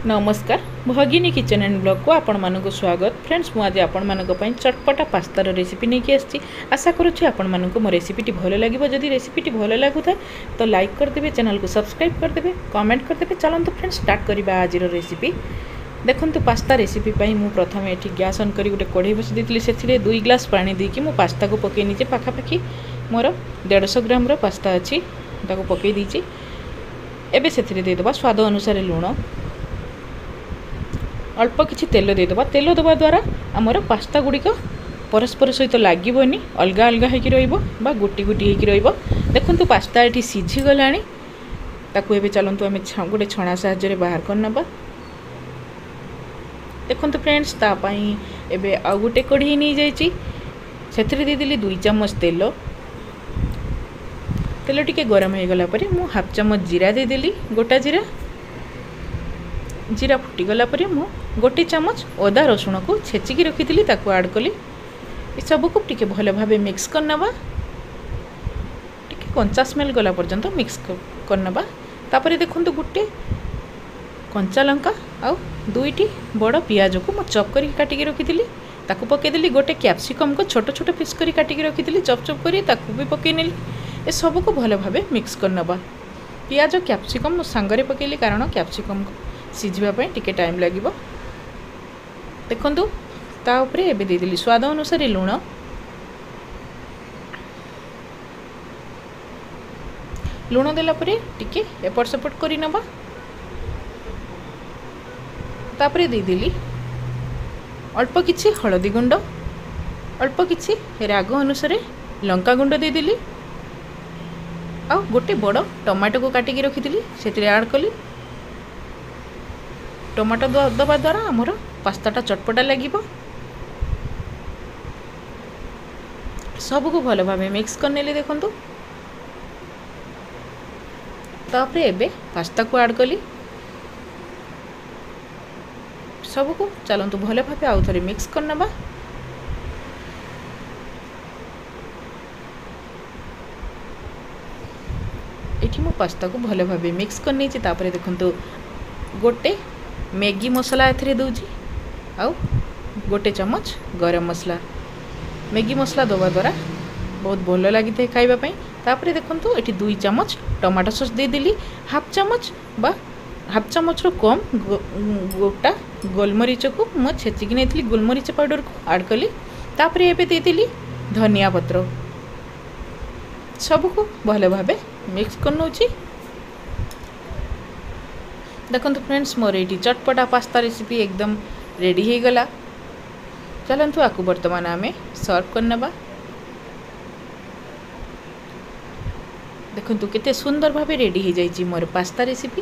नमस्कार भगिनी kitchen and blog को आपण मानक स्वागत। फ्रेंड्स मु आज आपण मानक पई चटपटा पास्तार रेसिपी नहीं आसी। आशा करुच्ची आपण मानक मो रेसिपीटी भल लगे। जदि रेसिपीटी भल लगु था तो लाइक करदे, चैनल को सब्सक्राइब करदे, कमेंट करदे। चलते फ्रेंड्स स्टार्ट करवा आज रेसिपी। देखो पास्ता रेसिपी पई मु प्रथम एठी गैस ऑन करी गोटे कढ़ई बसी देथिली। सेथिरे 2 ग्लास पानी देकी मु पास्ता को पकई नीचे पाखापाखि मोर 150 ग्राम रो पास्ता अछि ताको पकई दीची। एबे सेथिरे दे देबा स्वाद अनुसार लूण, अल्प किछि तेल देदेबा। तेल देवा द्वारा आमर पास्ता गुड़िक परस्पर सहित लगनी, अलग अलग होगी रहा गोटी गोटी होगी रहा। देखो पास्ता ये सीझी गला ताकू एबे चलतु आम गोटे छणा साहाय्य बाहर करनबा। देखो फ्रेंड्स तापाई एबे आउ गोटे कढ़ी नहीं जाइए, से देदेली 2 चम्मच तेल। तेल टिके गरम हो गला परे मु हाफ चम्मच जीरा देदेली, गोटा जीरा। जीरा फुटीगला पर मु गोटे चम्मच अदा रसुण को छेचिकी रखी ताकू ऐड कली। सबको टिके भल भाव मिक्स करनबा, टिके कंचा स्मेल गला पर्यंत मिक्स करनबा। तापरे देखंतु गोटे कंचा लंका आउ 2टी बड़ पियाज को मु चॉप करी काटिकी रखी ताकू पकेदेली। गोटे कैप्सिकम को छोट छोट पीस करी काटिकी रखी चॉप चॉप करी ताकू भी पकई नेली। ए सबको भल भाव मिक्स करनबा। पियाज कैप्सिकम मु सांगरे पकेली कारण कैप्सिकम को सीझापी टिके टाइम लगे। देखु ताऊपर एबे देदेली स्वाद अनुसार लूण, लूण देला परे टिके एपट सेपट करी नबा। तापरे देदेली अल्प किछि हळदी गुंड, अल्प किछि राग अनुसार लंका गुंड देदेली। आ गोटे बड़ टमाटो को काटिकी रखी से ऐड कली। टमाटो दबा द्वारा आमर पास्ताटा चटपटा लगे। सबको भल भाव मिक्स करने देखु। तापरे एबे पास्ता को ऐड कली। सबको चलतु भल भाव आउ थे मिक्स करनबा। एठी मो पास्ता को भल भाव मिक्स करनी। तापरे देखंतु गोटे मैगी मसला एथरे दूजी आउ गोटे चम्मच गरम मसला। मैगी मसला दवा द्वारा बहुत भल लगी थे खाइबापी। तापरे देखंतु एठी 2 चम्मच टमाटो सॉस दे देली। हाफ चम्मच बा हाफ चम्मच रो कम गोटा गोलमरीच को मु छेचिकी नेथली गोलमरीच पाउडर को ऐड कली। तापरे एबे दे देली धनिया पत्र। सबको भल भावे मिक्स करनोची। देखो फ्रेंड्स मोर ये चटपटा पास्ता रेसिपी एकदम रेडी हो गला। चलतु आपको बर्तमान आम सर्व करनबा। देखो केते सुंदर भाव रेडी हो जाइए मोर पास्ता रेसिपी।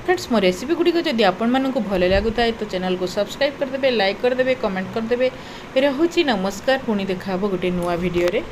फ्रेंड्स मो रेसिपी गुड़िक जदि आपण मानक भल लगुता तो चैनल को सब्सक्राइब करदे, लाइक करदे, कमेंट करदे। रहुची नमस्कार। पुणी देखा गोटे नुआ वीडियो रे।